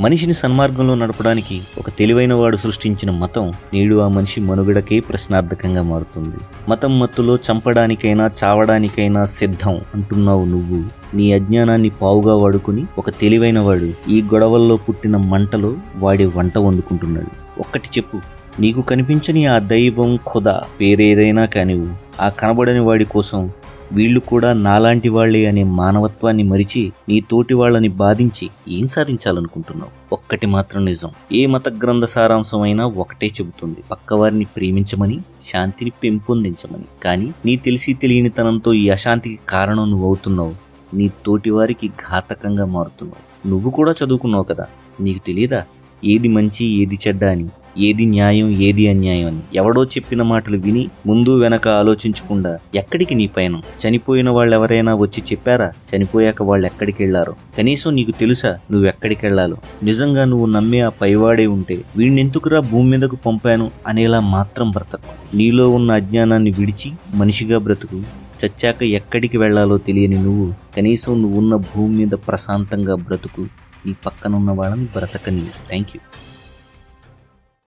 మనిషిని సన్మార్గంలో నడపడానికి ఒక తెలివైన వాడు సృష్టించిన మతం నేడు ఆ మనిషి మనుగడకే ప్రశ్నార్థకంగా మారుతుంది. మతం మత్తులో చంపడానికైనా చావడానికైనా సిద్ధం అంటున్నావు నువ్వు. నీ అజ్ఞానాన్ని పావుగా వాడుకుని ఒక తెలివైన వాడు ఈ గొడవల్లో పుట్టిన మంటలో వాడి వంట వండుకుంటున్నాడు. ఒక్కటి చెప్పు, నీకు కనిపించని ఆ దైవం ఖుదా పేరేదైనా కానివ్వు, ఆ కనబడని వాడి కోసం వీళ్ళు కూడా నాలాంటి వాళ్లే అనే మానవత్వాన్ని మరిచి నీ తోటి వాళ్ళని బాధించి ఏం సాధించాలనుకుంటున్నావు? ఒక్కటి మాత్రం నిజం, ఏ మత గ్రంథ సారాంశమైనా ఒకటే చెబుతుంది, పక్కవారిని ప్రేమించమని, శాంతిని పెంపొందించమని. కానీ నీ తెలిసి తెలియనితనంతో ఈ అశాంతికి కారణం నువ్వు అవుతున్నావు. నీ తోటి వారికి ఘాతకంగా మారుతున్నావు. నువ్వు కూడా చదువుకున్నావు కదా, నీకు తెలియదా ఏది మంచి ఏది చెడ్డ అని, ఏది న్యాయం ఏది అన్యాయం అని? ఎవడో చెప్పిన మాటలు విని ముందు వెనక ఆలోచించకుండా ఎక్కడికి నీ పయనం? చనిపోయిన వాళ్ళు ఎవరైనా వచ్చి చెప్పారా చనిపోయాక వాళ్ళు ఎక్కడికి వెళ్లారో? కనీసం నీకు తెలుసా నువ్వెక్కడికి వెళ్లాలో? నిజంగా నువ్వు నమ్మే ఆ పైవాడే ఉంటే వీణ్ణెందుకురా భూమి మీదకు పంపాను అనేలా మాత్రం బ్రతకు. నీలో ఉన్న అజ్ఞానాన్ని విడిచి మనిషిగా బ్రతుకు. చచ్చాక ఎక్కడికి వెళ్లాలో తెలియని నువ్వు కనీసం నువ్వున్న భూమి మీద ప్రశాంతంగా బ్రతుకు. నీ పక్కనున్న వాళ్ళని బ్రతకని. Thank you.